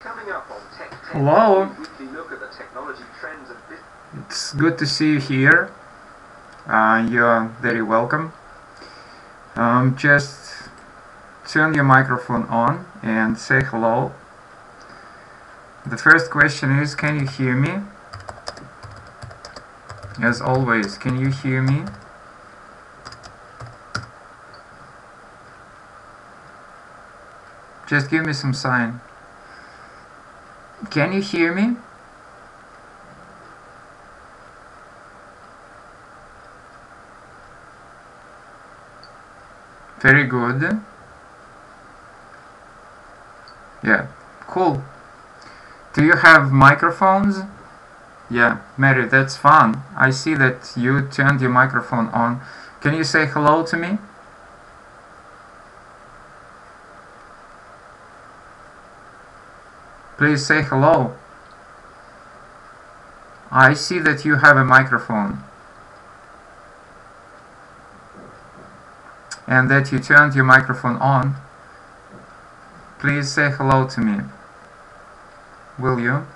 Coming up on Tech 10, Hello. a weekly look at the technology trends and business. It's good to see you here. You're very welcome. Just turn your microphone on and say hello. The first question is, can you hear me? As always, can you hear me? Just give me some sign. Can you hear me? Very good. Yeah, cool. Do you have microphones? Yeah, Mary, that's fun. I see that you turned your microphone on. Can you say hello to me? Please say hello. I see that you have a microphone and that you turned your microphone on. Please say hello to me. Will you?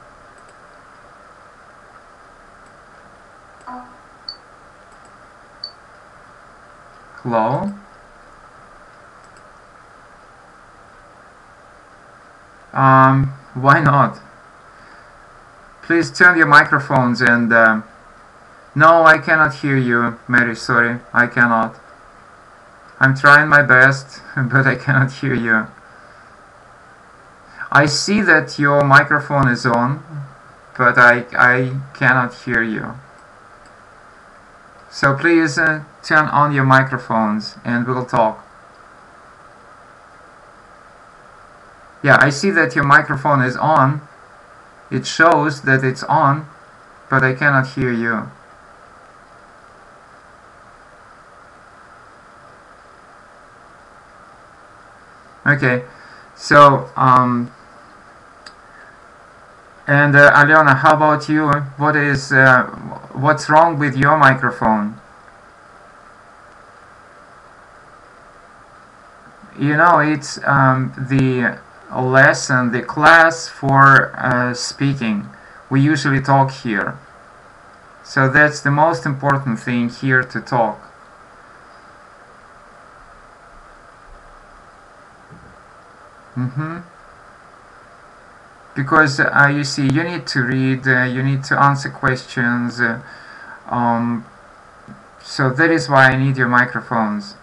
Hello? Why not? Please turn your microphones and no, I cannot hear you, Mary, sorry, I cannot. I'm trying my best, but I cannot hear you. I see that your microphone is on, but I cannot hear you. So please turn on your microphones and we'll talk. Yeah, I see that your microphone is on. It shows that it's on, but I cannot hear you. Okay, so and Alyona, how about you? What's wrong with your microphone? You know, it's the lesson, the class for speaking. We usually talk here, so that's the most important thing here, to talk. Because you see, you need to read, you need to answer questions, so that is why I need your microphones.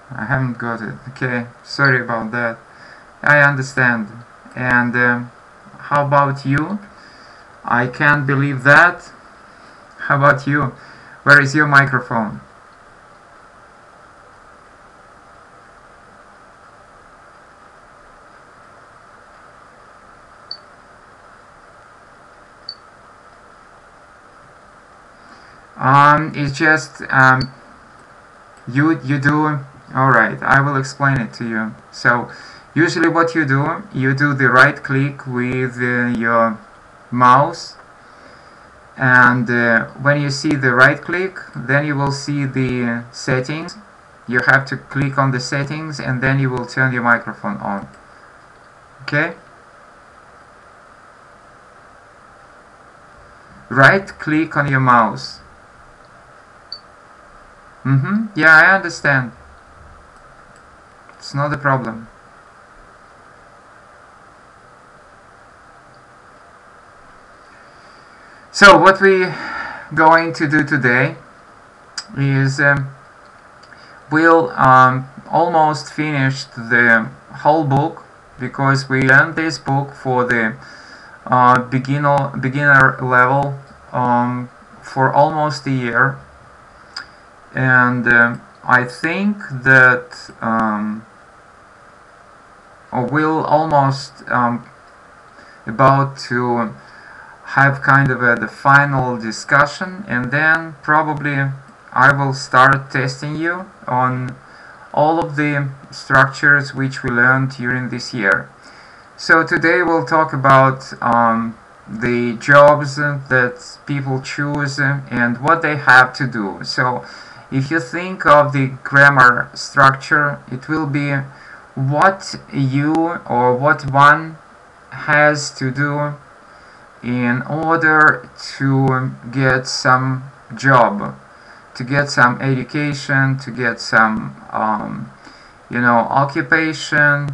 I haven't got it. Okay, sorry about that. I understand. And how about you? I can't believe that. How about you? Where is your microphone? It's just you do. Alright, I will explain it to you. So usually what you do the right click with your mouse, and when you see the right click, then you will see the settings. You have to click on the settings and then you will turn your microphone on. Okay? Right click on your mouse. Yeah, I understand. It's not a problem. So what we're going to do today is we'll almost finish the whole book, because we learned this book for the beginner level for almost a year, and I think that we'll almost about to have kind of the final discussion, and then probably I will start testing you on all of the structures which we learned during this year. So today we'll talk about the jobs that people choose and what they have to do. So if you think of the grammar structure, it will be what you or what one has to do in order to get some job, to get some education, to get some occupation.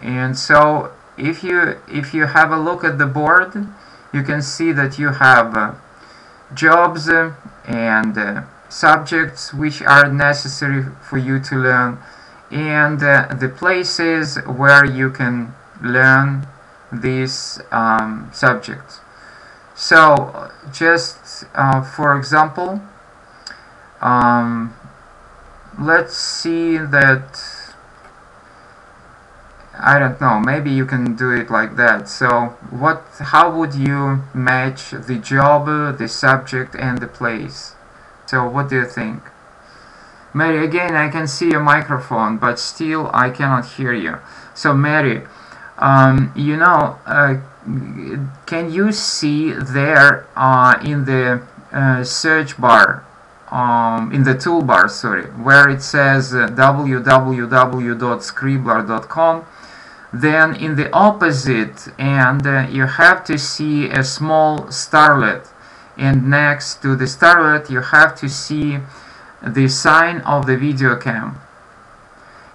And so if you have a look at the board, you can see that you have jobs and subjects which are necessary for you to learn, and the places where you can learn these subjects. So just for example, let's see that, I don't know, maybe you can do it like that. So how would you match the job, the subject, and the place? So what do you think? Mary, again, I can see your microphone, but still I cannot hear you. So Mary, can you see there in the search bar, in the toolbar, sorry, where it says www.scribbler.com? Then in the opposite end you have to see a small starlet, and next to the starlet you have to see the sign of the video cam.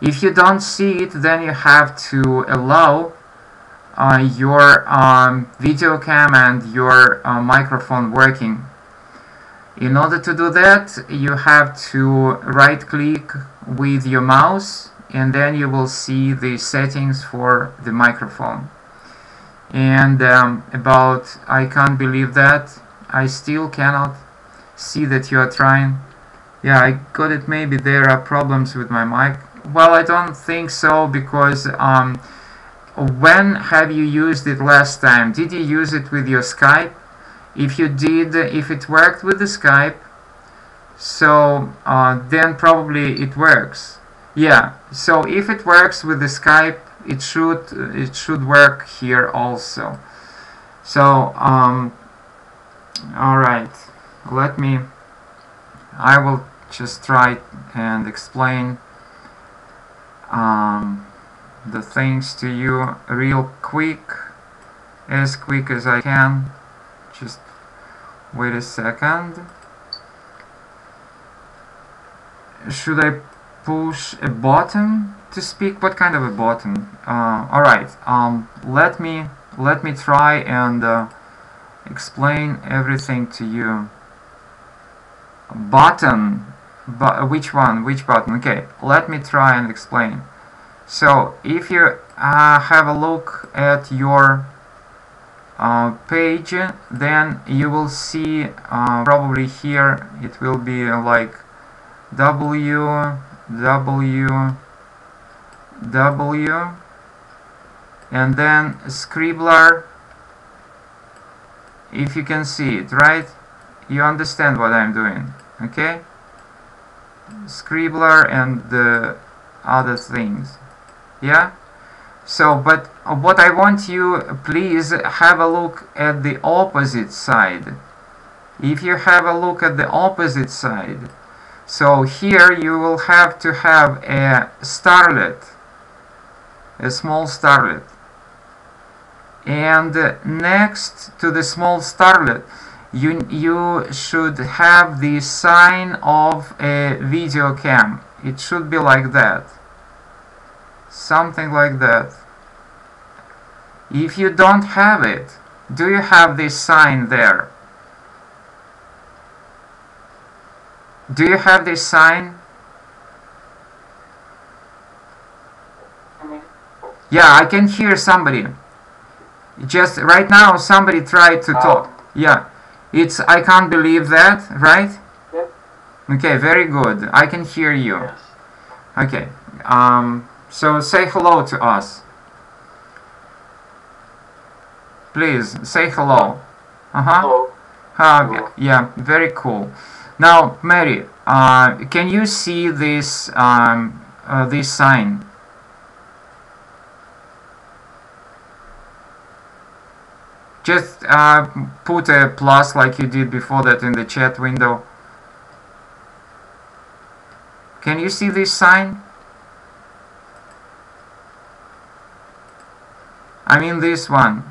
If you don't see it, then you have to allow your video cam and your microphone working. In order to do that, you have to right click with your mouse, and then you will see the settings for the microphone. And I can't believe that I still cannot see that you are trying. Yeah, I got it. Maybe there are problems with my mic. Well, I don't think so, because when have you used it last time? Did you use it with your Skype? If you did, if it worked with the Skype, so then probably it works. Yeah, so if it works with the Skype, it should work here also. So all right, I will just try and explain the things to you real quick as I can. Just wait a second. Should I push a button to speak? What kind of a button? Alright, let me try and explain everything to you. Button, which one? Which button? Okay, let me try and explain. So if you have a look at your page, then you will see probably here it will be like www, and then Scribbler. If you can see it, right? You understand what I'm doing, okay? Scribbler and the other things, yeah? So, but what I want you, please have a look at the opposite side. If you have a look at the opposite side, so here you will have to have a starlet, a small starlet, and next to the small starlet you should have the sign of a video cam. It should be like that, something like that. If you don't have it, do you have this sign there? Do you have this sign? Yeah, I can hear somebody. Just right now somebody tried to talk. Yeah, it's, I can't believe that, right? Yes. Okay, very good. I can hear you. Yes. Okay, so say hello to us. Please, say hello. Hello. Yeah, very cool. Now, Mary, can you see this this sign? Just put a plus like you did before that in the chat window. Can you see this sign? I mean this one.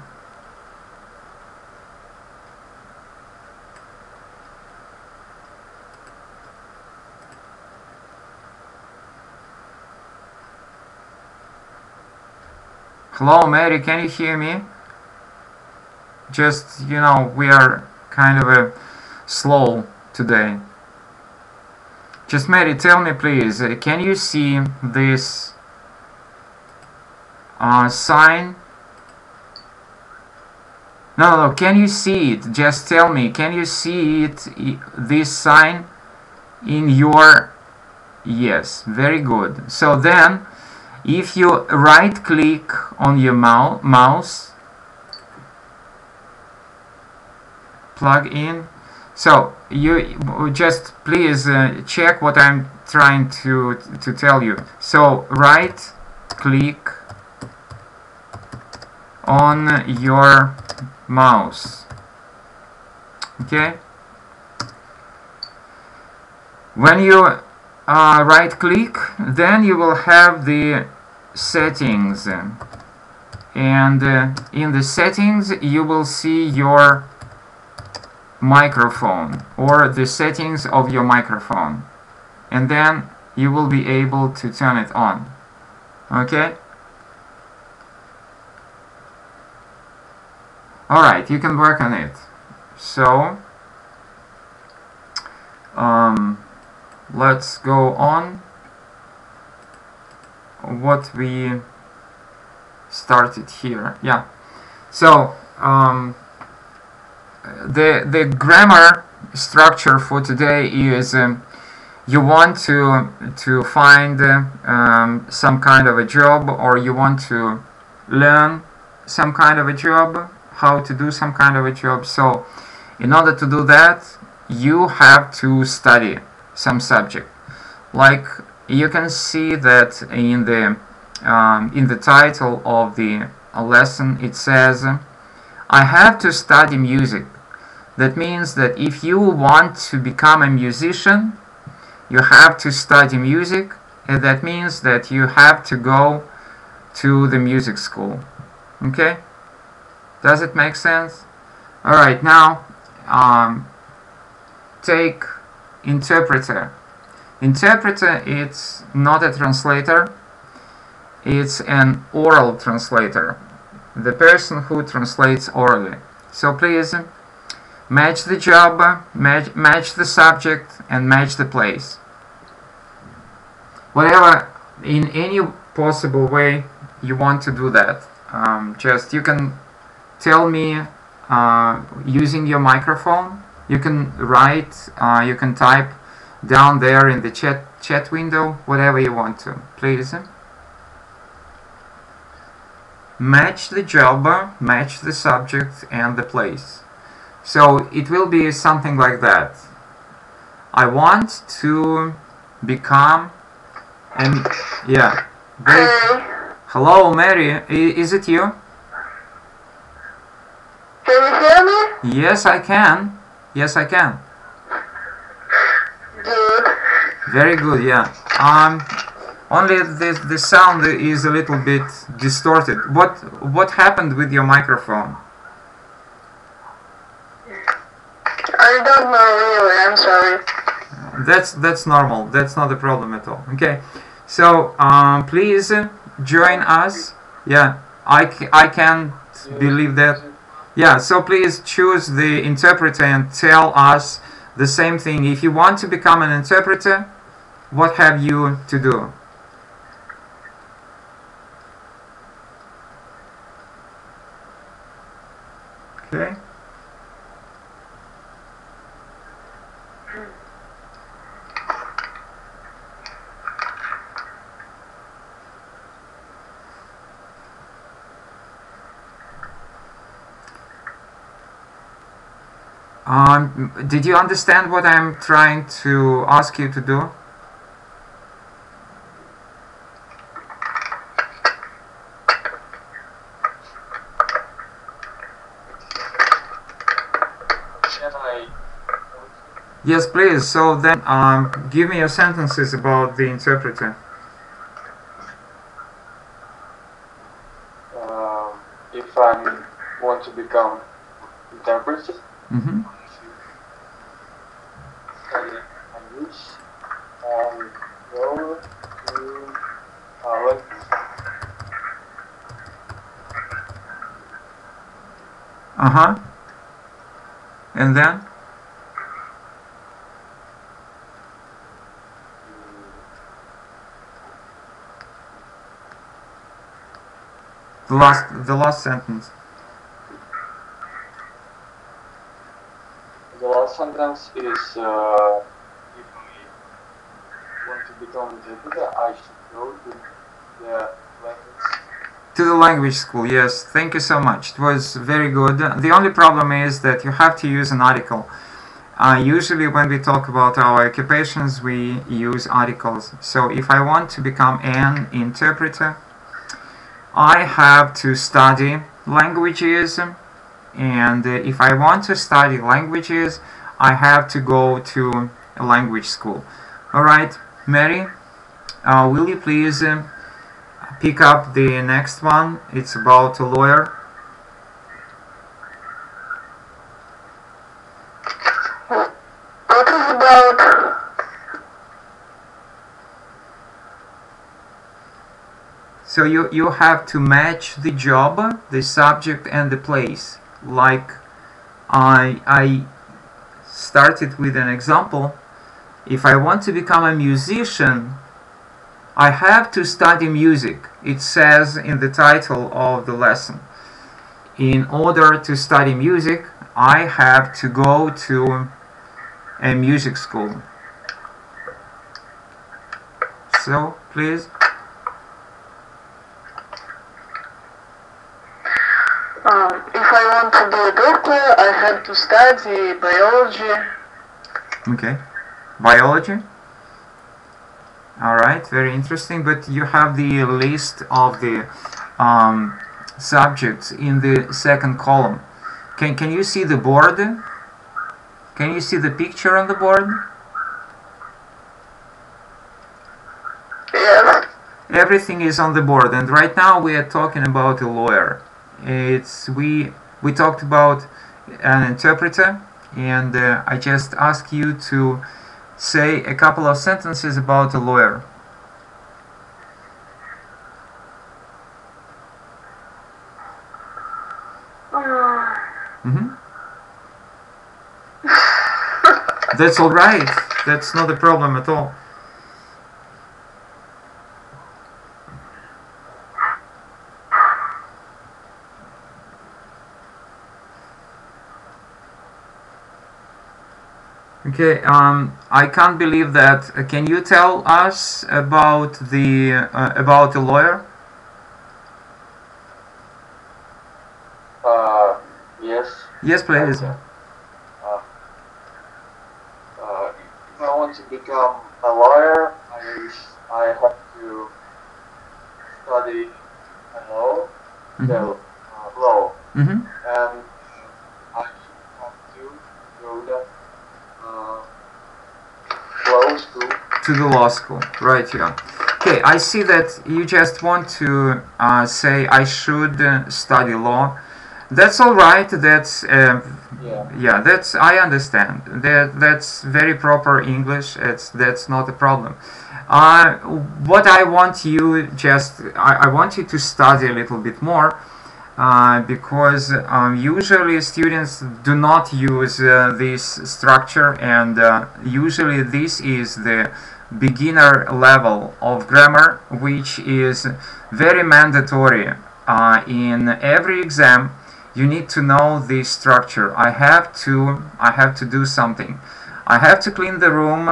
Hello, Mary, can you hear me? Just, you know, we are kind of slow today. Just, Mary, tell me please, can you see this sign? No, can you see it? Just tell me, can you see it, this sign in your... Yes, very good. So then, if you right click on your mouse, plug in, so you just please check what I'm trying to tell you. So right click on your mouse, okay? When you right click, then you will have the settings, and in the settings you will see your microphone or the settings of your microphone, and then you will be able to turn it on. Okay? Alright, you can work on it. So let's go on what we started here. Yeah, so the grammar structure for today is you want to find some kind of a job, or you want to learn some kind of a job, how to do some kind of a job. So in order to do that, you have to study some subject. Like you can see that in the title of the lesson it says, I have to study music. That means that if you want to become a musician, you have to study music, and that means that you have to go to the music school. Okay? Does it make sense? Alright, now take interpreter. Interpreter, it's not a translator, it's an oral translator, the person who translates orally. So please match the job, match the subject, and match the place. Whatever, in any possible way you want to do that. Just you can tell me using your microphone. You can write, you can type down there in the chat window, whatever you want to. Please match the job, match the subject and the place. So it will be something like that. I want to become an... Yeah. Hello, Mary. Is it you? Can you hear me? Yes, I can. Yes, I can. Good. Very good, yeah. Only the sound is a little bit distorted. What happened with your microphone? I don't know really, I'm sorry. That's normal. That's not a problem at all. Okay. So please join us. Yeah, I can't believe that. Yeah, so please choose the interpreter and tell us the same thing. If you want to become an interpreter, what have you to do? Okay. Did you understand what I'm trying to ask you to do? Yes, please. So then, give me your sentences about the interpreter. If I want to become interpreter, Mm-hmm. study language and go to language. Uh-huh. And then? The last sentence. The last sentence is if I want to become interpreter, I should go to the language. To the language school, yes. Thank you so much. It was very good. The only problem is that you have to use an article. Usually when we talk about our occupations, we use articles. So if I want to become an interpreter, I have to study languages, and if I want to study languages, I have to go to a language school. Alright, Mary, will you please pick up the next one? It's about a lawyer. What is about? So you have to match the job, the subject, and the place. Like I started with an example. If I want to become a musician, I have to study music. It says in the title of the lesson. In order to study music, I have to go to a music school. So, please. If I want to be a doctor, I have to study biology. Okay. Biology? Alright, very interesting. But you have the list of the subjects in the second column. Can you see the board? Can you see the picture on the board? Yes. Everything is on the board, and right now we are talking about a lawyer. We talked about an interpreter, and I just ask you to say a couple of sentences about a lawyer. Mm-hmm. That's all right. That's not a problem at all. Okay, I can't believe that. Can you tell us about the lawyer? Yes. Yes, please. If I want to become a lawyer, I have to study law, the law, Mm-hmm. and I have to go to law school. To the law school, right? Yeah. Okay, I see that you just want to say I should study law. That's all right. That's yeah. That's I understand. That's very proper English. That's not a problem. What I want you I want you to study a little bit more. Because usually students do not use this structure, and usually this is the beginner level of grammar, which is very mandatory. In every exam you need to know this structure. I have to do something. I have to clean the room,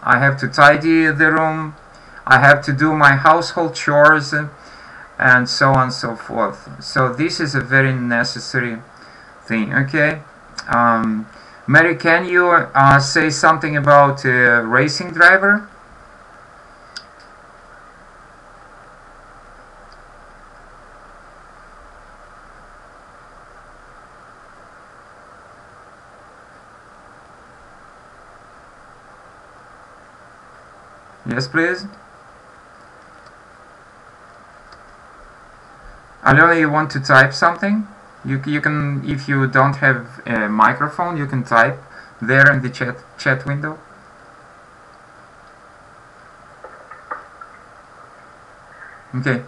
I have to tidy the room, I have to do my household chores, and so on and so forth. So this is a very necessary thing. Okay, Mary, can you say something about a racing driver? Yes, please. Alena, you want to type something? You can, if you don't have a microphone, you can type there in the chat window. Okay.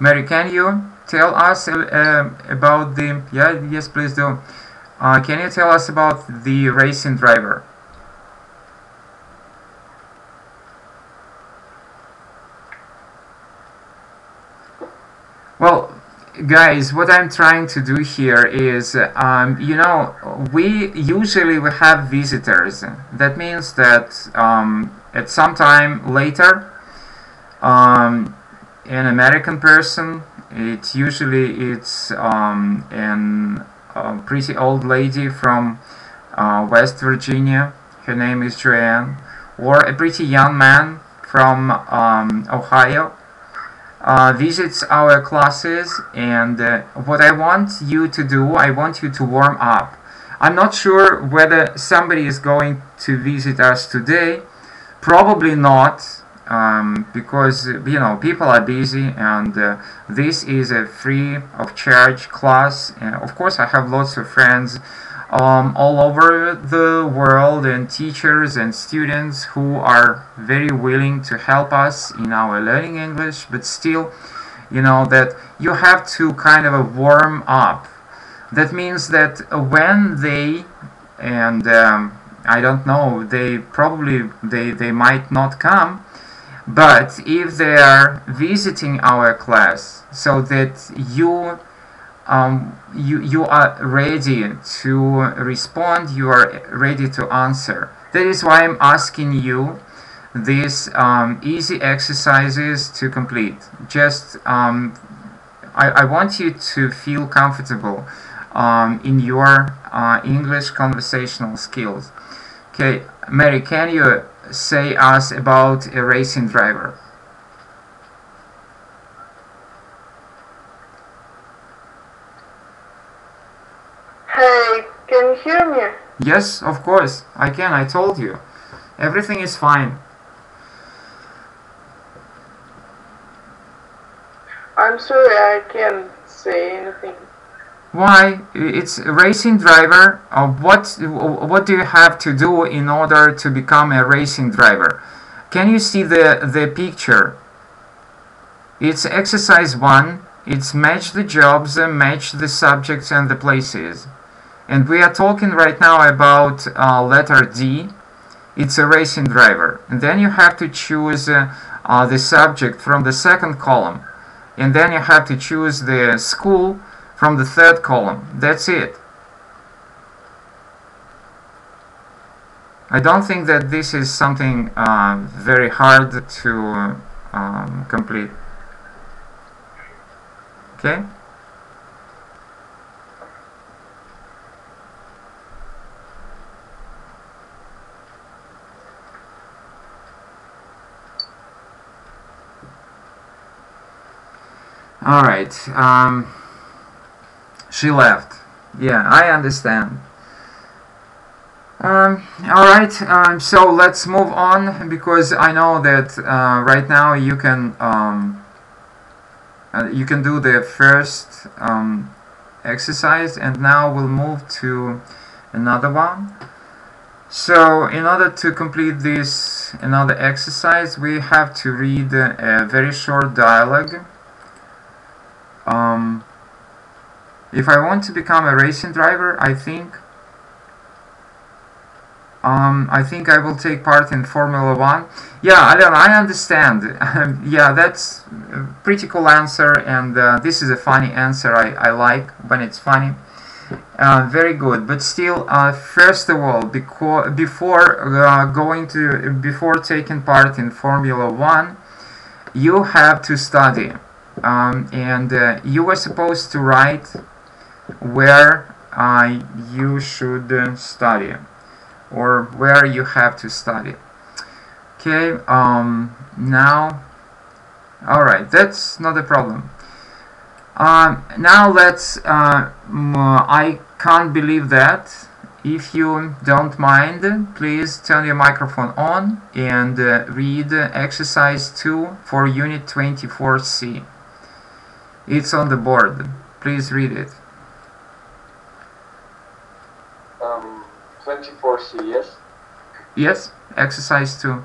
Mary, can you tell us about the... Yeah, yes, please do. Can you tell us about the racing driver? Well, guys, what I'm trying to do here is, you know, we usually have visitors. That means that at some time later, an American person, it's a pretty old lady from West Virginia. Her name is Joanne, or a pretty young man from Ohio. Visits our classes, and what I want you to do, I want you to warm up. I'm not sure whether somebody is going to visit us today. Probably not, because you know, people are busy, and this is a free of charge class. Of course, I have lots of friends all over the world, and teachers and students who are very willing to help us in our learning English, but still, you know, that you have to kind of warm up. That means that when they, and I don't know, they might not come, but if they are visiting our class, so that you are ready to respond, you are ready to answer. That is why I'm asking you these easy exercises to complete. Just I want you to feel comfortable in your English conversational skills. Okay, Mary, can you say us about a racing driver? Hey, can you hear me? Yes, of course, I can. I told you. Everything is fine. I'm sorry, I can't say anything. Why? It's a racing driver. What do you have to do in order to become a racing driver? Can you see the picture? It's exercise 1. It's match the jobs, match the subjects and the places. And we are talking right now about letter D. It's a racing driver. And then you have to choose the subject from the second column. And then you have to choose the school from the third column. That's it. I don't think that this is something very hard to complete. Okay? All right. She left. Yeah, I understand. All right. So let's move on, because I know that right now you can do the first exercise, and now we'll move to another one. So in order to complete this another exercise, we have to read a very short dialogue. If I want to become a racing driver, I think I will take part in Formula 1. Yeah, I understand. Yeah, that's a pretty cool answer, and this is a funny answer. I like when it's funny. Very good. But still, first of all, before taking part in Formula 1, you have to study. And you were supposed to write where you should study, or where you have to study. Okay, now, alright, that's not a problem. Now let's, I can't believe that if you don't mind, please turn your microphone on and read exercise 2 for unit 24C. It's on the board. Please read it. 24C, yes? Yes, exercise 2.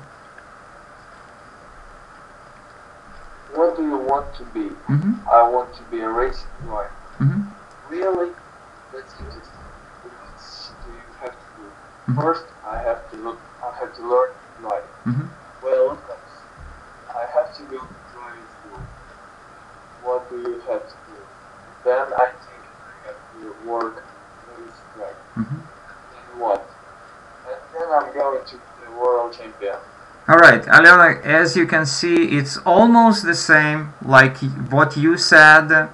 What do you want to be? Mm-hmm. I want to be a racing driver. Mm-hmm. Really? That's interesting. What do you have to do? Mm-hmm. First, I have to learn to drive. Mm-hmm. Well, I have to go to driving school. What do you have to do? Then I think I have to work on this track. Mm-hmm. Then what? And then I'm going to be the world champion. Alright, Alena, as you can see, it's almost the same like what you said.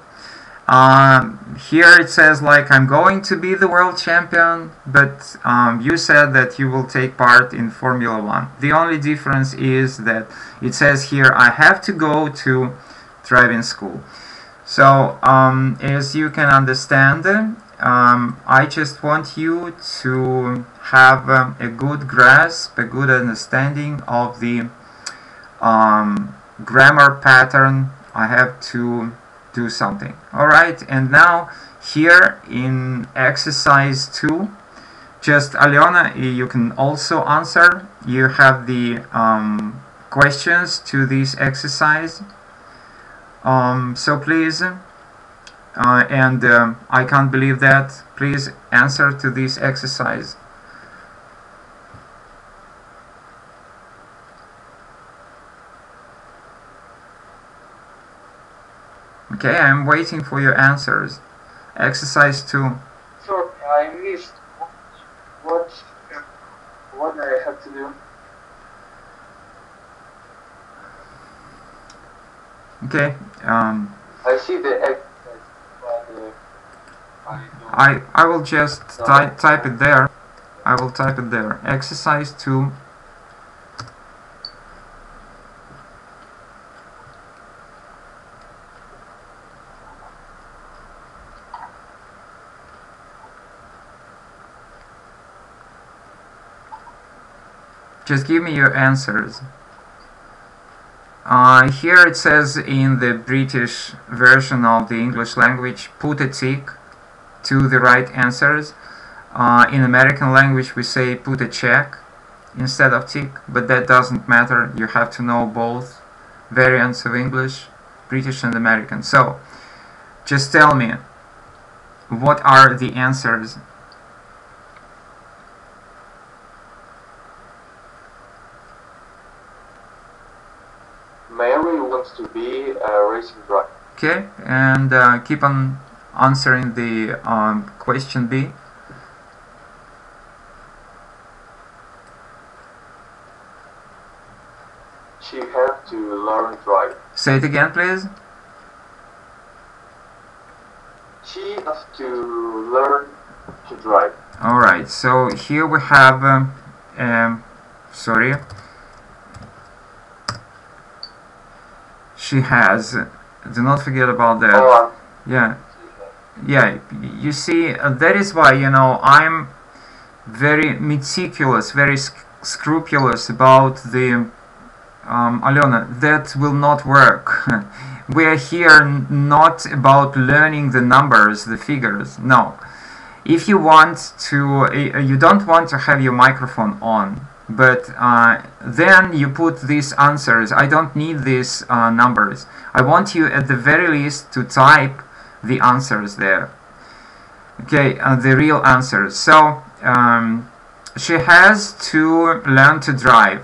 Here it says like I'm going to be the world champion, but you said that you will take part in Formula 1. The only difference is that it says here I have to go to driving school. So as you can understand, I just want you to have a good grasp, a good understanding of the grammar pattern. I have to do something. Alright, and now here in exercise 2, just Alena, you can also answer. You have the questions to this exercise. So please, and I can't believe that, please answer to this exercise. Okay, I'm waiting for your answers. Exercise 2. Sorry, I missed what I have to do. Okay, I see the exercise, but I will just type it there. I will type it there. Exercise 2. Just give me your answers. Here it says in the British version of the English language, put a tick to the right answers. In American language we say put a check instead of tick, but that doesn't matter. You have to know both variants of English, British and American. So, just tell me, what are the answers? Mary wants to be a racing driver. Okay, and keep on answering the question B. She has to learn to drive. Say it again, please. She has to learn to drive. Alright, so here we have, sorry, she has, do not forget about that. Oh, Yeah, yeah, you see, that is why, you know, I'm very meticulous, very scrupulous about the, Alena, that will not work. We are here not about learning the numbers, the figures, no. If you want to, you don't want to have your microphone on, but then you put these answers. I don't need these numbers. I want you at the very least to type the answers there. Okay, the real answers. So she has to learn to drive.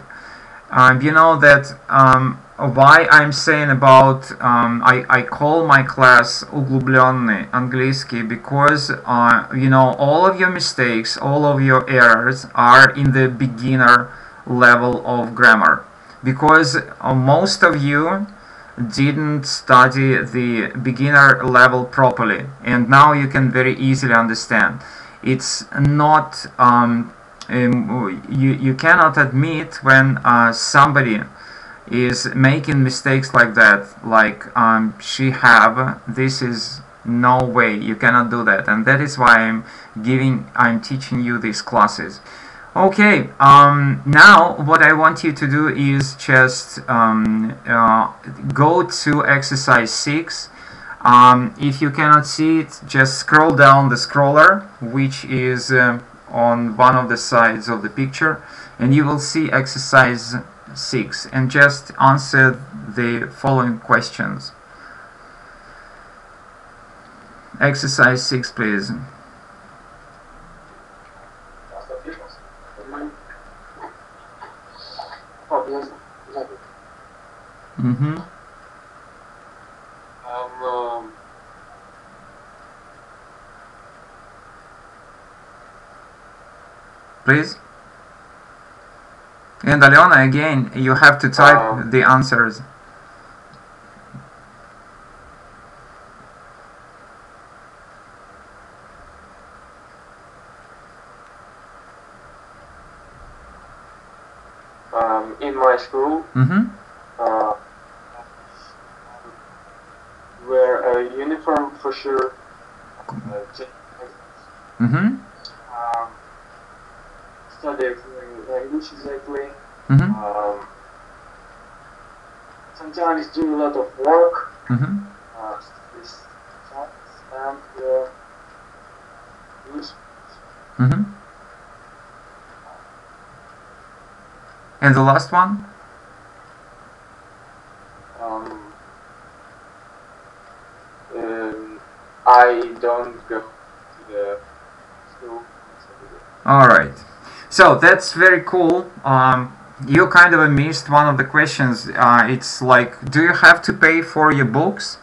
You know that why I'm saying about I call my class Углубленный, английский, because you know, all of your mistakes, all of your errors are in the beginner level of grammar, because most of you didn't study the beginner level properly, and now you can very easily understand. It's not you cannot admit when somebody is making mistakes like that, like she have, this is No way, you cannot do that, and that is why I'm teaching you these classes. Okay, now what I want you to do is just go to exercise 6. If you cannot see it, just scroll down the scroller, which is on one of the sides of the picture, and you will see exercise 6, and just answer the following questions. Exercise 6, please. Mm-hmm. Please. And Aliona, again, you have to type the answers. In my school, wear a uniform for sure. Study language exactly. Sometimes do a lot of work. And the last one? I don't go to the school. Alright. So that's very cool. You kind of missed one of the questions. It's like, do you have to pay for your books?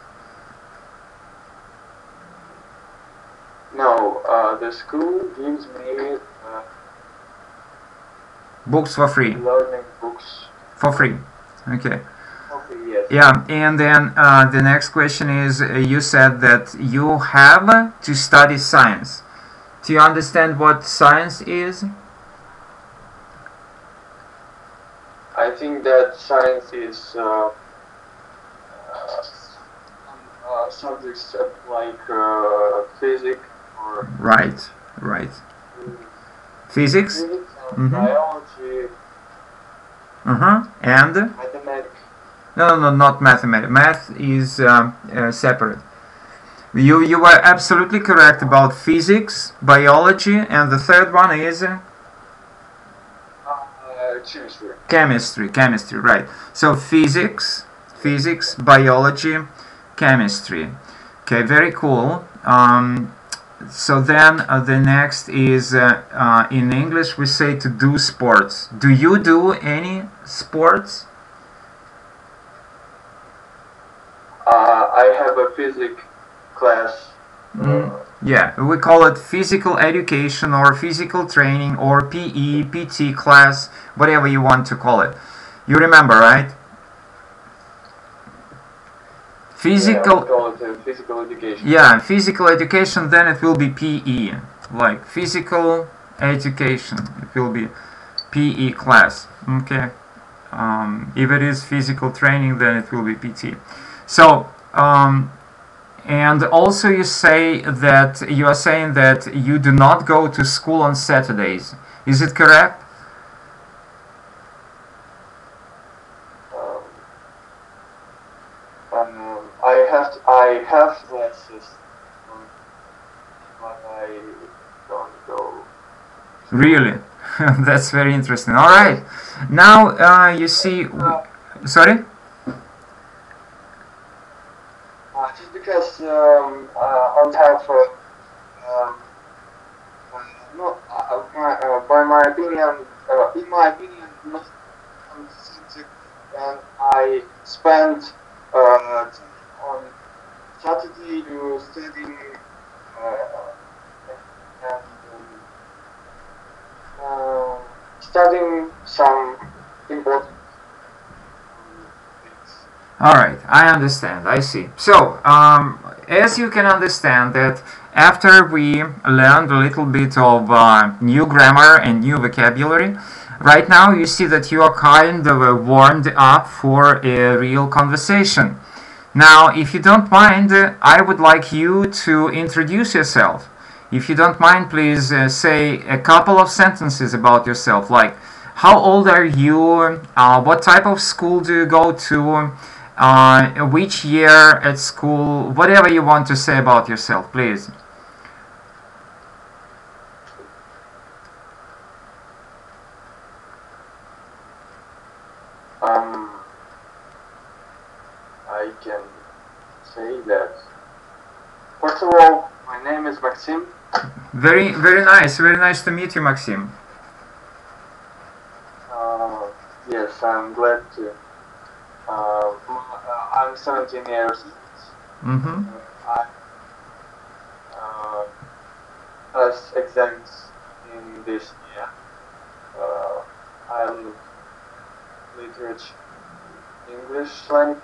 No, the school gives me books for free. Learning books. For free. Okay. Okay, yes. Yeah, and then the next question is, you said that you have to study science. Do you understand what science is? I think that science is subjects like physics or right. Physics and biology. And Mathematics. no, not mathematics. Math is separate. You were absolutely correct about physics, biology, and the third one is chemistry, right. So physics, biology, chemistry. Okay, very cool. So then the next is in English we say to do sports. Do you do any sports? I have a physics class. Yeah, we call it physical education or physical training or PE, PT class, whatever you want to call it. You remember, right? Physical. Yeah, we call it physical education. Yeah, physical education. Then it will be PE, like physical education. It will be PE class. Okay. If it is physical training, then it will be PT. So. And also you say that you are saying that you do not go to school on Saturdays. Is it correct? I have classes, but I don't go. Really? That's very interesting. All right. Now you see. Sorry. Just because on top of by my opinion, in my opinion, not subject, and I spent on Saturday to studying and studying some important. Alright, I understand, I see. So, as you can understand that after we learned a little bit of new grammar and new vocabulary, right now you see that you are kind of warmed up for a real conversation. Now, if you don't mind, I would like you to introduce yourself. If you don't mind, please say a couple of sentences about yourself, like how old are you, what type of school do you go to, which year at school, whatever you want to say about yourself, please. I can say that. First of all, my name is Maxim. Very nice to meet you, Maxim. Yes, I'm glad to. I'm 17 years old. I passed exams in this year. I'm literature, English language,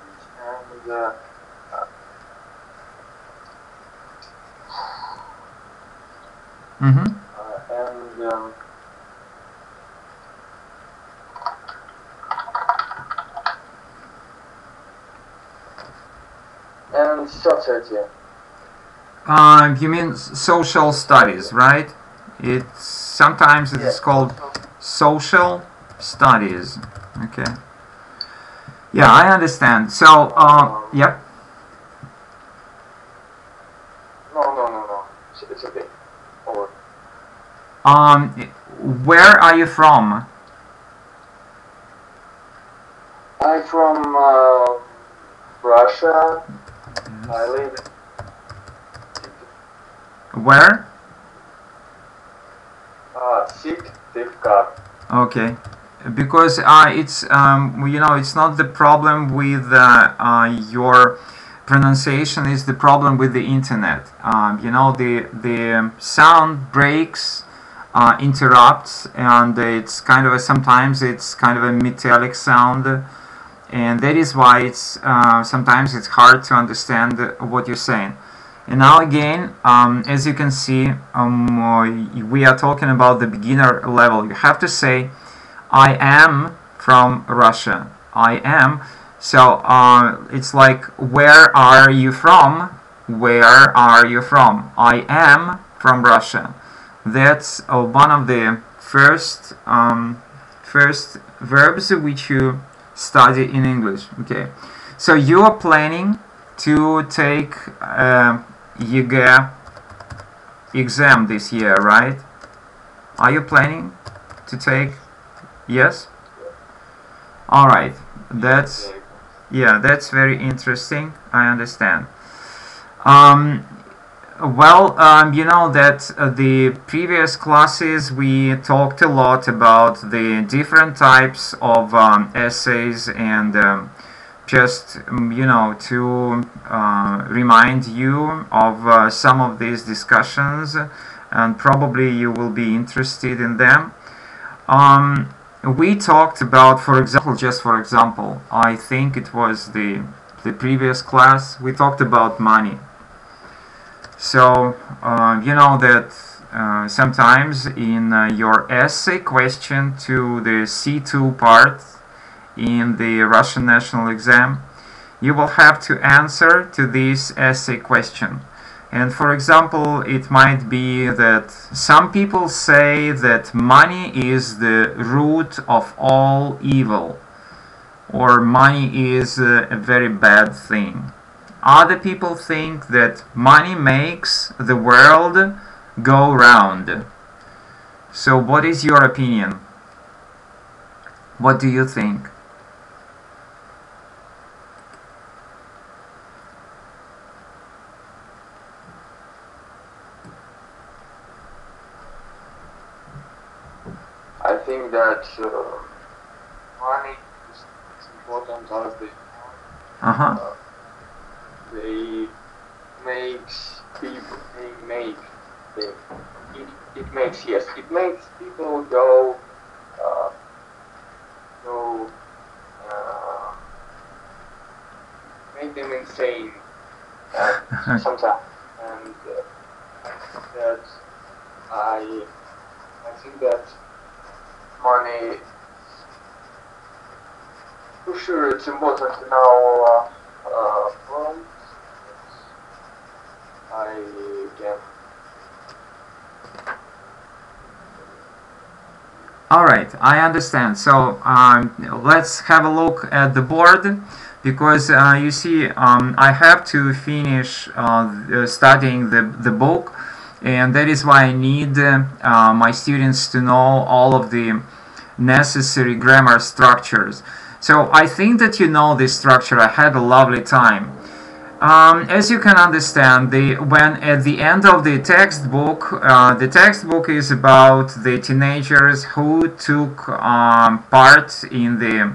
and society. You mean social studies, right? It's sometimes it is called social studies. Okay. Yeah, I understand. So, yep. No. It's okay. Over. Where are you from? I'm from Russia. I live. Where? Syktyvkar. Okay, because it's it's not the problem with your pronunciation, is the problem with the internet. The sound breaks, interrupts, and it's kind of sometimes it's kind of a metallic sound, and that is why it's sometimes it's hard to understand what you're saying. And now again, as you can see, we are talking about the beginner level. You have to say, I am from Russia. I am. So it's like, where are you from? Where are you from? I am from Russia. That's one of the first verbs which you study in English. Okay. So you are planning to take ЕГЭ exam this year, right? Are you planning to take? Yes? Alright, that's very interesting. I understand. You know that the previous classes we talked a lot about the different types of essays, and just to remind you of some of these discussions, and probably you will be interested in them. We talked about, for example, I think it was the previous class, we talked about money. So you know that sometimes in your essay question to the C2 part in the Russian national exam, you will have to answer to this essay question. And for example, it might be that some people say that money is the root of all evil, or money is a very bad thing. Other people think that money makes the world go round. So what is your opinion? What do you think? I think that money is important as they makes people. It makes people go make them insane sometimes, and I think that money, for sure, it's important in our From I can. Alright, I understand. So let's have a look at the board, because you see I have to finish studying the book, and that is why I need my students to know all of the necessary grammar structures. So I think that you know this structure. I had a lovely time. As you can understand, when at the end of the textbook is about the teenagers who took part in the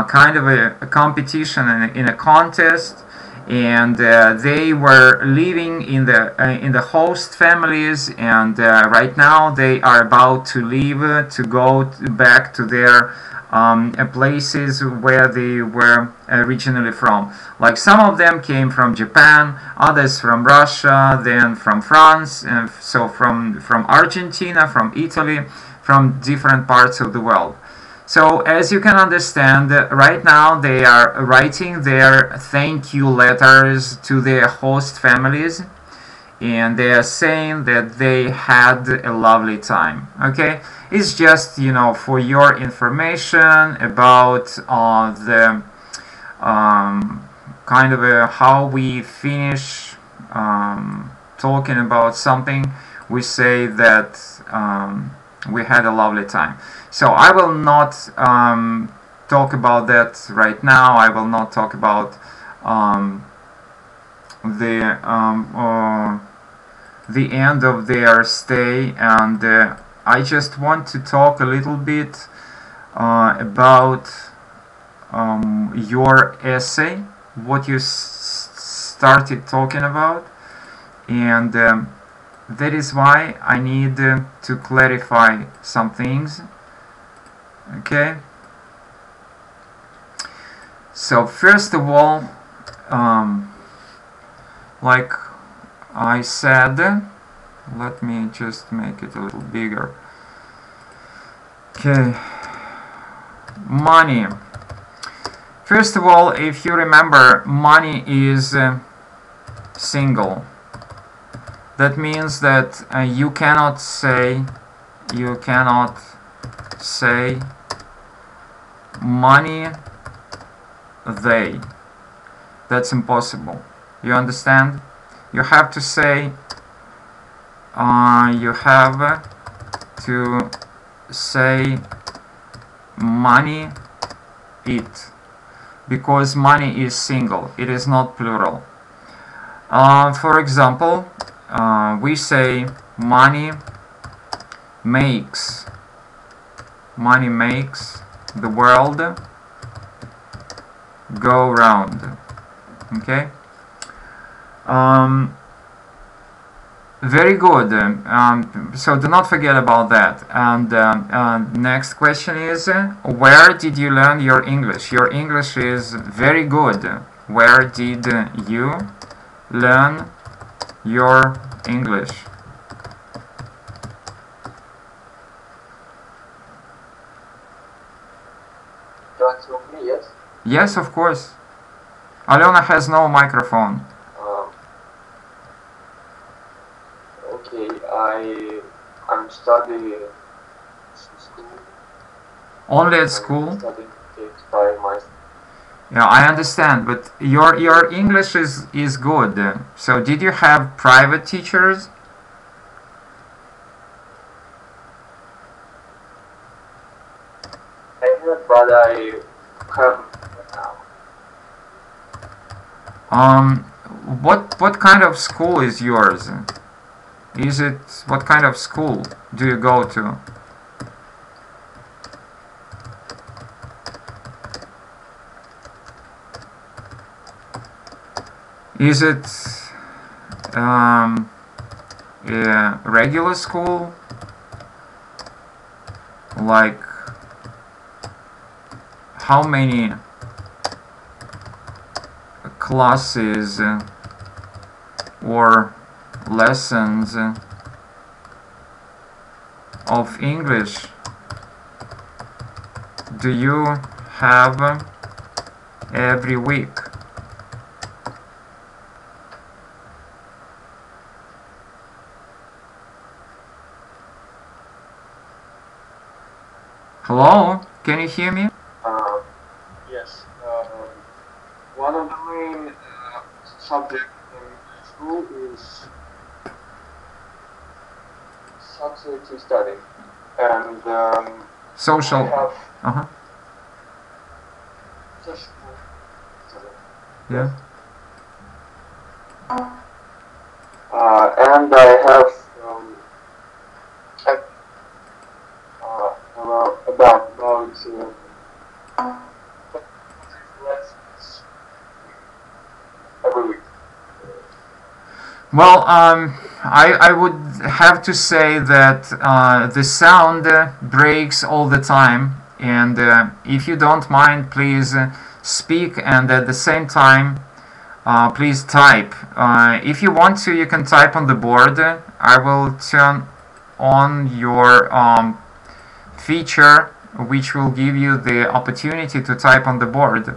kind of a competition in a contest, and they were living in the host families, and right now they are about to leave to go back to their places where they were originally from. Like some of them came from Japan, others from Russia, then from France, and so from Argentina, from Italy, from different parts of the world. So as you can understand, right now they are writing their thank you letters to their host families, and they are saying that they had a lovely time. Okay, it's just, you know, for your information about the kind of how we finish talking about something, we say that we had a lovely time. So I will not talk about that right now. I will not talk about the end of their stay, and I just want to talk a little bit about your essay, what you started talking about, and that is why I need to clarify some things. Okay, so first of all, like I said, let me just make it a little bigger. Okay, money. First of all, if you remember, money is single. That means that you cannot say money they. That's impossible. You understand? You have to say money it, because money is single, it is not plural. For example, we say money makes the world go round. Okay, very good. So do not forget about that. And next question is, where did you learn your English? Your English is very good. Where did you learn your English? You want to me? Yes. Yes, of course. Alena has no microphone. Okay, I'm studying school. Only at school? I'm studying it by myself. Yeah, I understand, but your English is good. So did you have private teachers? I have, but I have now. What kind of school is yours? What kind of school do you go to? Is it a regular school? Like, how many classes or lessons of English do you have every week? Hello? Can you hear me? Yes. One of the main subjects in school is society study, and Social. I have Uh-huh. social study. Yeah. And I have about lessons every week. Well, I would have to say that the sound breaks all the time, and if you don't mind, please speak, and at the same time, please type. If you want to, you can type on the board. I will turn on your feature, which will give you the opportunity to type on the board.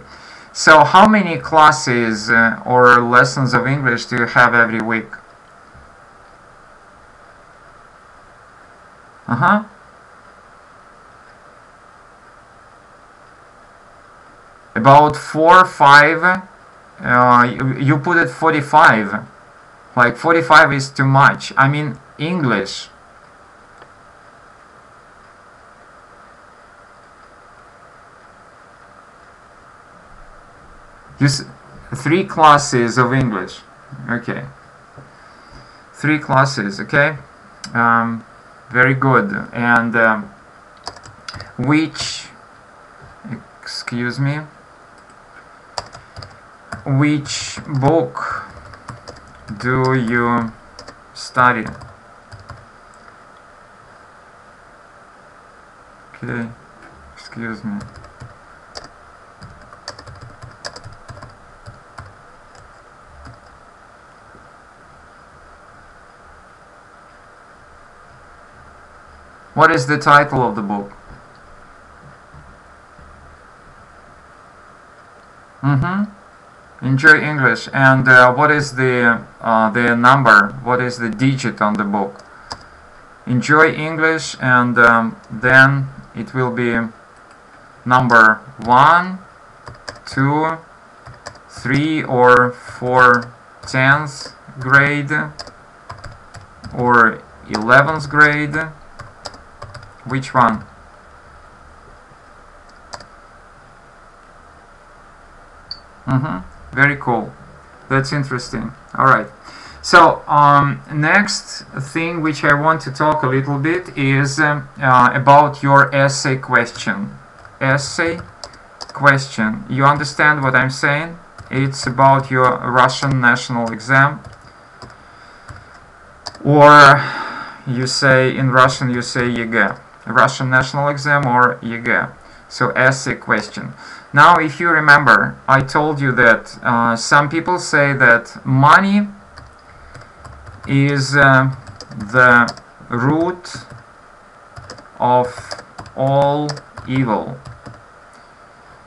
So how many classes or lessons of English do you have every week? Uh-huh. About 4 or 5. You put it 45. Like 45 is too much. I mean English. Just 3 classes of English. Okay. 3 classes, okay? Very good. And excuse me, which book do you study? Okay, excuse me. What is the title of the book? Enjoy English. And what is the number? What is the digit on the book? Enjoy English, and then it will be number 1, 2, 3, or 4, 10th grade, or 11th grade. Which one? Very cool. That's interesting. Alright. So, next thing which I want to talk a little bit is about your essay question. Essay question. You understand what I'm saying? It's about your Russian national exam. Or you say, in Russian you say ЕГЭ. Russian national exam or ЕГЭ. So essay question. Now if you remember, I told you that some people say that money is the root of all evil.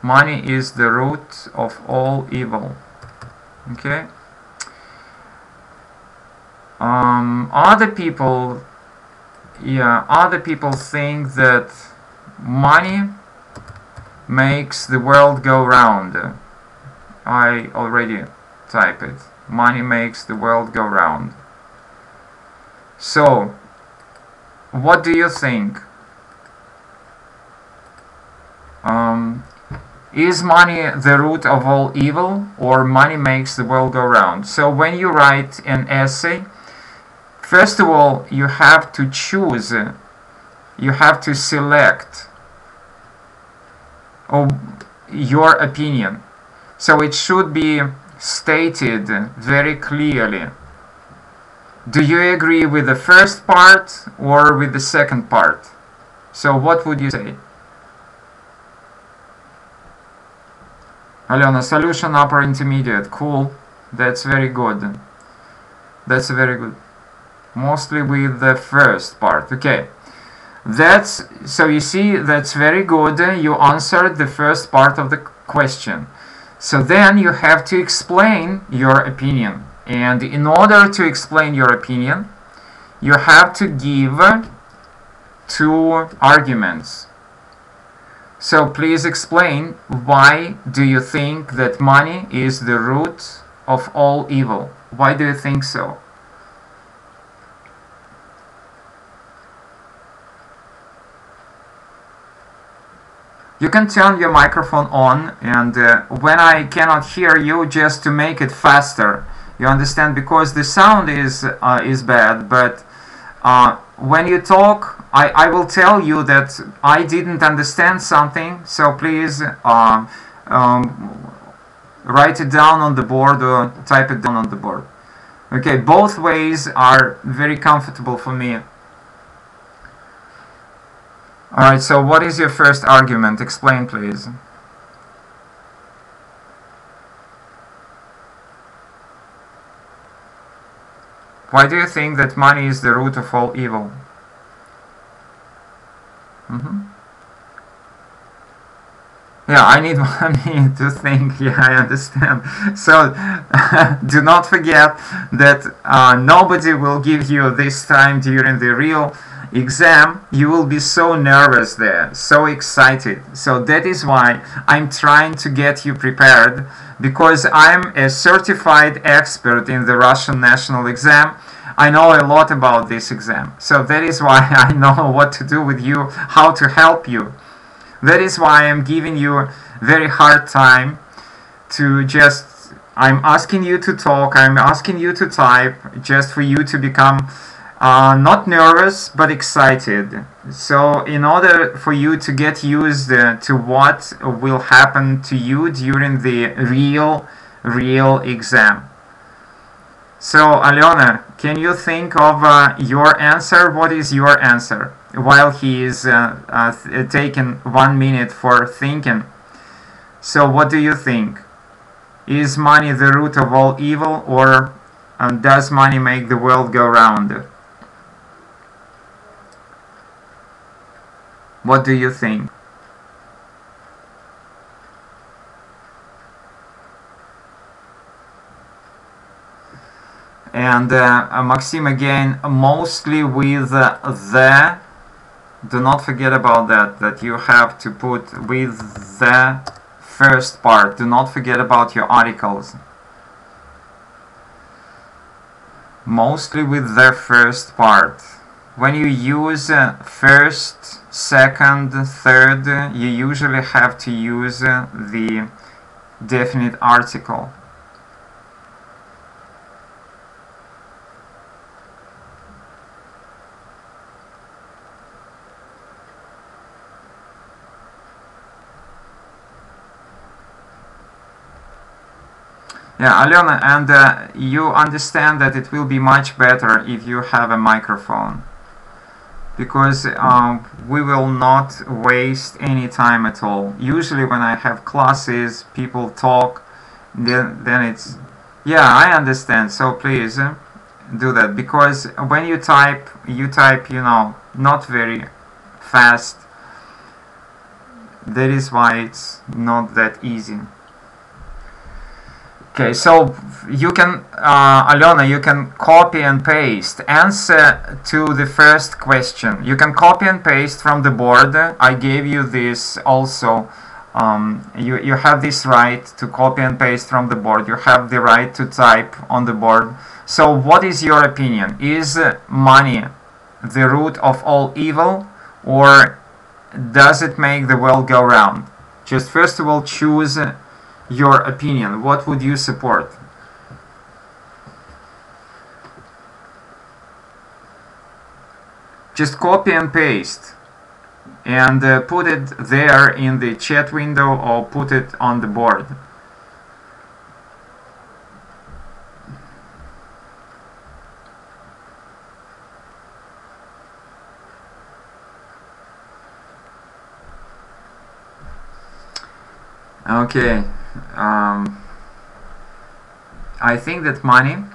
Money is the root of all evil. Okay? Other people think that money makes the world go round. I already type it. Money makes the world go round. So, what do you think? Is money the root of all evil, or money makes the world go round? So when you write an essay, first of all, you have to choose, you have to select your opinion. So it should be stated very clearly. Do you agree with the first part or with the second part? So what would you say? Alena, solution upper intermediate. Cool. That's very good. That's very good. Mostly with the first part. Okay. So you see, that's very good. You answered the first part of the question. So then you have to explain your opinion. And in order to explain your opinion, you have to give 2 arguments. So please explain, why do you think that money is the root of all evil? Why do you think so? You can turn your microphone on, and when I cannot hear you, just to make it faster. You understand? Because the sound is bad, but when you talk, I will tell you that I didn't understand something, so please write it down on the board or type it down on the board. Okay, both ways are very comfortable for me. Alright, so what is your first argument? Explain, please. Why do you think that money is the root of all evil? Yeah, I need 1 minute to think. Yeah, I understand. So, do not forget that nobody will give you this time during the real exam. You will be so nervous there, so excited. So that is why I'm trying to get you prepared, because I'm a certified expert in the Russian national exam. I know a lot about this exam. So that is why I know what to do with you, how to help you. That is why I'm giving you very hard time to just, I'm asking you to talk, I'm asking you to type, just for you to become not nervous, but excited. So in order for you to get used to what will happen to you during the real exam. So Alyona, can you think of your answer? What is your answer? While he is taking 1 minute for thinking. So what do you think? Is money the root of all evil, or does money make the world go round? What do you think? And Maxim again, mostly with the, do not forget about that you have to put with the first part. Do not forget about your articles. Mostly with the first part. When you use first, second, third, you usually have to use the definite article. Yeah, Alyona, and you understand that it will be much better if you have a microphone, because we will not waste any time at all. Usually when I have classes, people talk, then it's, yeah, I understand, so please do that, because when you type, you know, not very fast. That is why it's not that easy. Okay, so you can, Alyona, you can copy and paste. Answer to the first question. You can copy and paste from the board. I gave you this also. You have this right to copy and paste from the board. You have the right to type on the board. So what is your opinion? Is money the root of all evil, or does it make the world go round? Just first of all choose your opinion. What would you support? Just copy and paste and put it there in the chat window, or put it on the board. Okay. I think that money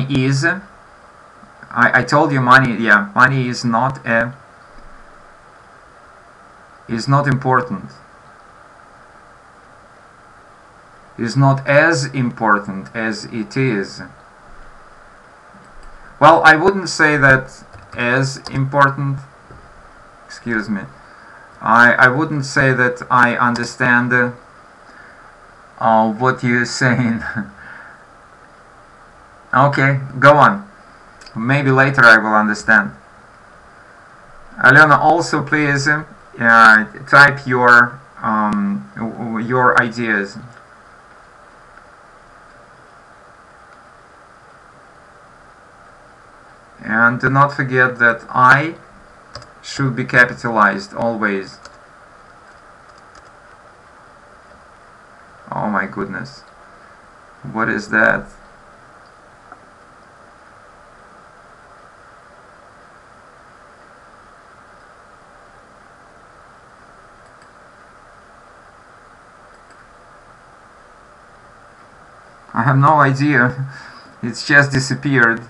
is, I told you money, yeah, money is not important. Is not as important as it is. Well, I wouldn't say that as important. Excuse me. I wouldn't say that I understand what you're saying. Okay, go on. Maybe later I will understand. Alena, also please type your ideas. And do not forget that I should be capitalized always. Oh my goodness. What is that? I have no idea. It's just disappeared.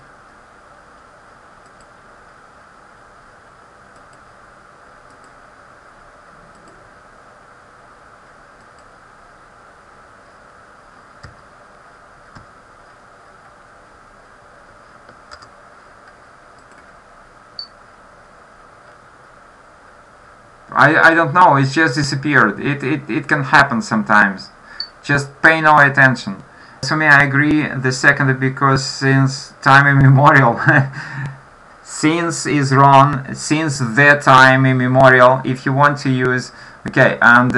I don't know, it's just disappeared. It can happen sometimes. Just pay no attention. For me, I agree the second, because since time immemorial, since is wrong, since the time immemorial, if you want to use, okay, and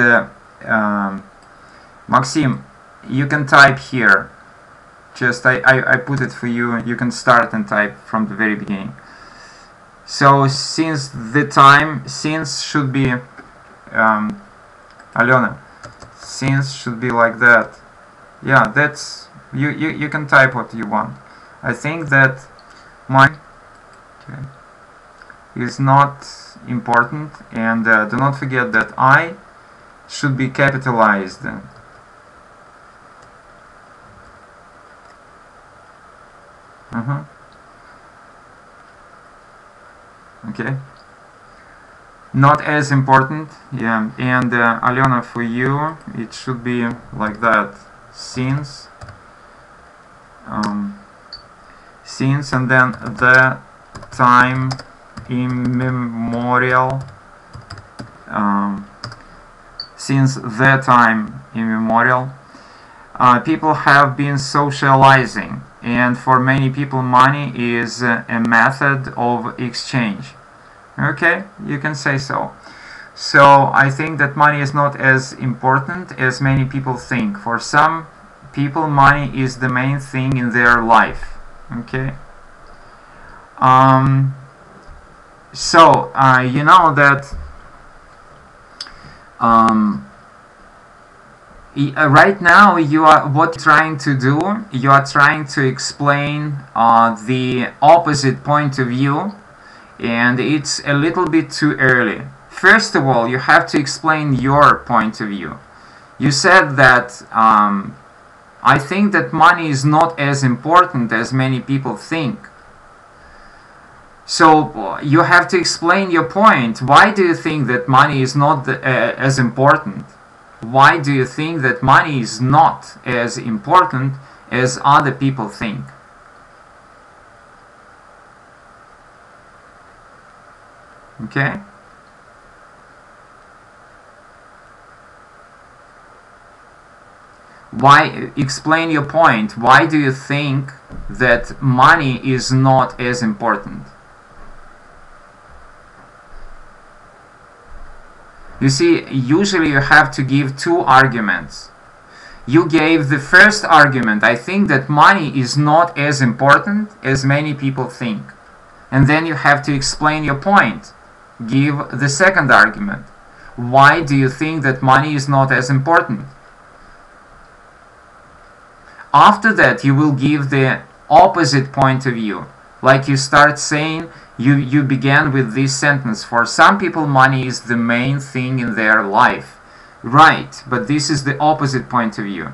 Maxim, you can type here. Just I put it for you, you can start and type from the very beginning. So since the time, since should be Alena, since should be like that. Yeah, that's you can type what you want. I think that mine is not important, and do not forget that I should be capitalized. Okay, not as important. Yeah, and Alena, for you it should be like that. Since and then the time immemorial, since the time immemorial, people have been socializing, and for many people money is a method of exchange. Okay, you can say so. So I think that money is not as important as many people think. For some people, money is the main thing in their life. Okay. So you know that right now you are trying to do. You are trying to explain the opposite point of view, and it's a little bit too early. First of all, you have to explain your point of view. You said that I think that money is not as important as many people think. So you have to explain your point. Why do you think that money is not as important? Why do you think that money is not as important as other people think? Okay? Why? Explain your point. Why do you think that money is not as important? You see, usually you have to give two arguments. You gave the first argument. I think that money is not as important as many people think. And then you have to explain your point. Give the second argument. Why do you think that money is not as important? After that, you will give the opposite point of view. Like you start saying, you began with this sentence. For some people, money is the main thing in their life. Right, but this is the opposite point of view.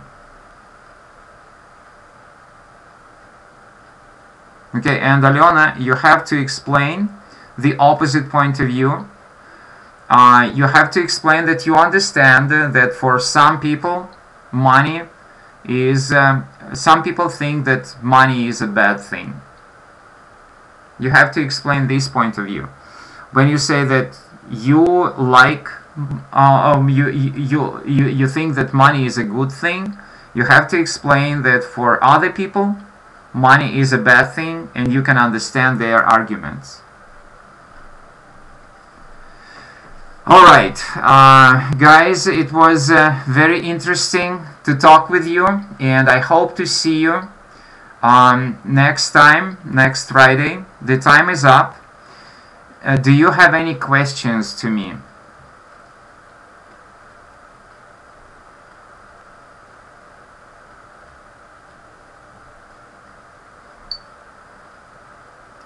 Okay, and Alena, you have to explain the opposite point of view. You have to explain that you understand that for some people, money is some people think that money is a bad thing. You have to explain this point of view. When you say that you like you think that money is a good thing, you have to explain that for other people money is a bad thing, and you can understand their arguments. Alright, guys, it was very interesting to talk with you, and I hope to see you next time, next Friday. The time is up. Do you have any questions to me?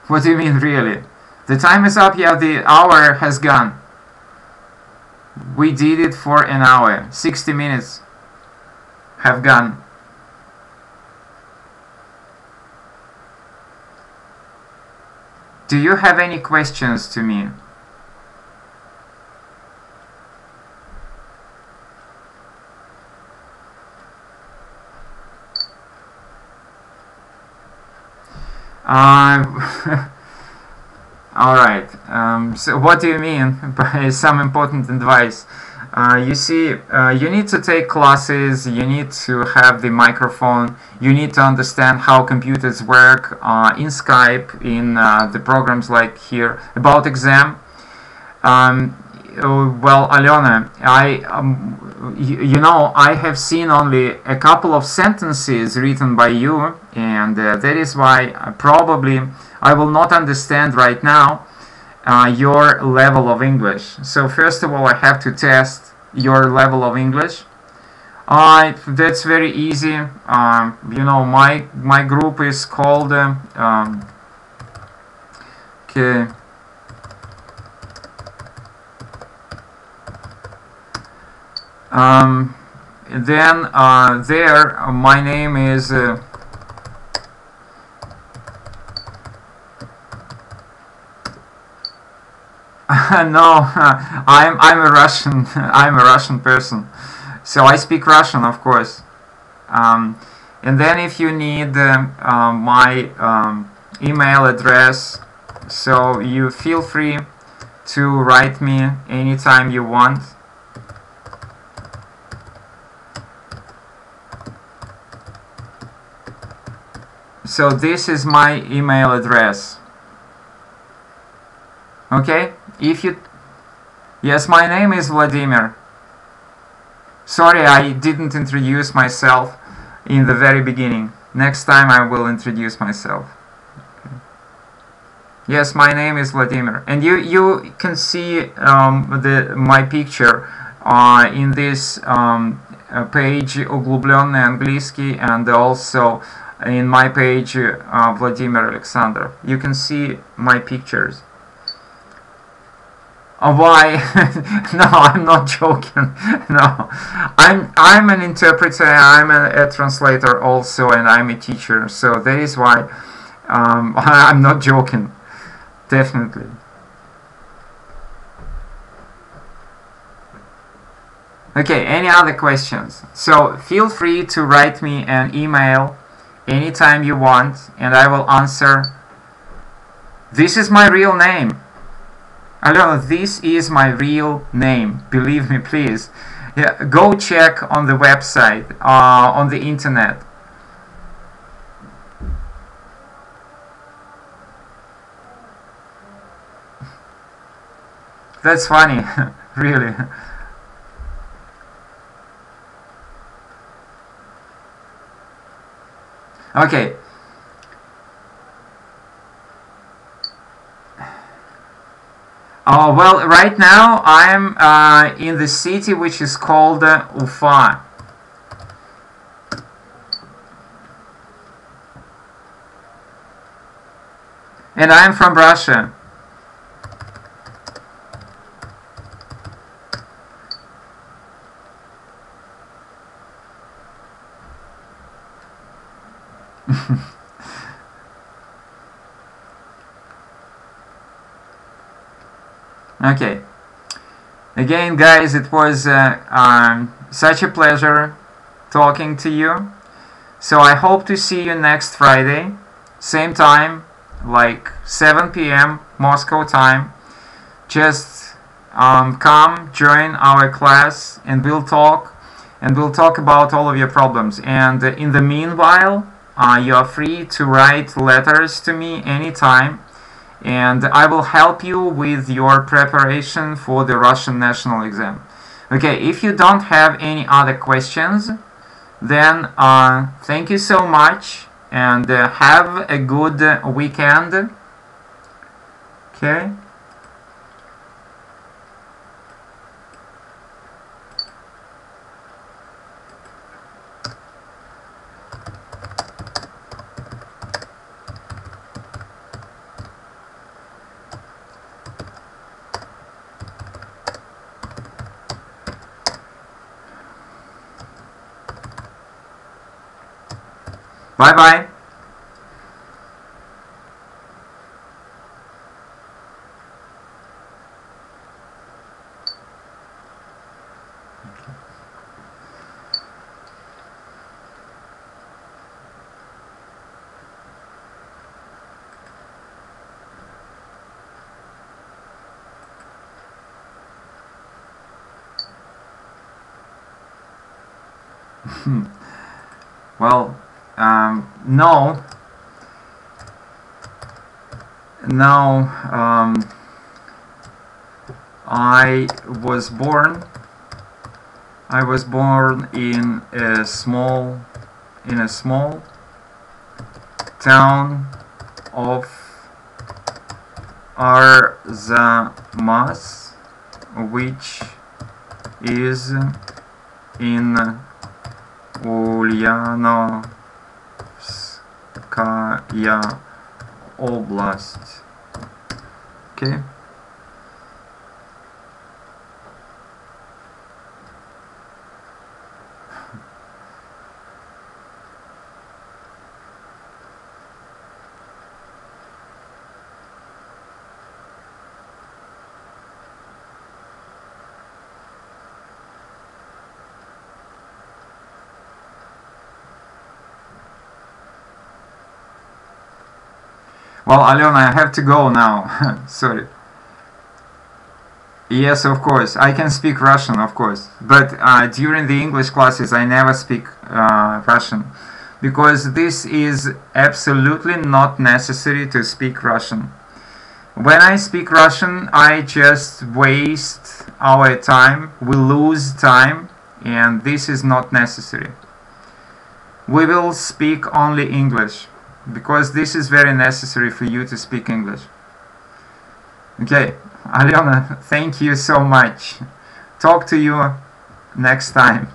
What do you mean, really? The time is up? Yeah, the hour has gone. We did it for an hour. 60 minutes have gone. Do you have any questions to me? Alright, so what do you mean by some important advice? You see, you need to take classes, you need to have the microphone, you need to understand how computers work in Skype, in the programs like here. About exam, well, Alena, you know, I have seen only a couple of sentences written by you, and that is why probably I will not understand right now your level of English. So first of all, I have to test your level of English. That's very easy. You know, my group is called okay. Then there my name is no, I'm a Russian. I'm a Russian person, so I speak Russian, of course. And then if you need my email address, so you feel free to write me anytime you want. So this is my email address. Okay, if you... Yes, my name is Vladimir. Sorry, I didn't introduce myself in the very beginning. Next time I will introduce myself. Okay. Yes, my name is Vladimir. And you can see my picture in this page Углубленный английский, and also in my page Vladimir Alexandrov. You can see my pictures. Why? No, I'm not joking. No, I'm an interpreter. I'm a translator also, and I'm a teacher. So that is why I'm not joking. Definitely. Okay. Any other questions? So feel free to write me an email anytime you want, and I will answer. This is my real name. Alena, this is my real name. Believe me, please. Yeah, go check on the website, on the internet. That's funny, really. Okay. Oh, well, right now I'm in the city which is called Ufa. And I'm from Russia. Okay. Again, guys, it was such a pleasure talking to you. So I hope to see you next Friday, same time, like 7 p.m. Moscow time. Just come join our class, and we'll talk about all of your problems. And in the meanwhile, you are free to write letters to me anytime, and I will help you with your preparation for the Russian national exam. Okay, if you don't have any other questions, then thank you so much, and have a good weekend. Okay. Bye-bye. Well, no, I was born in a small town of Arzamas, which is in Ulyanovskaya Oblast. Okay. Well, Alena, I have to go now. Sorry. Yes, of course. I can speak Russian, of course. But during the English classes, I never speak Russian. Because this is absolutely not necessary to speak Russian. When I speak Russian, I just waste our time. We lose time. And this is not necessary. We will speak only English, because this is very necessary for you to speak English. Okay, Alena, thank you so much. Talk to you next time.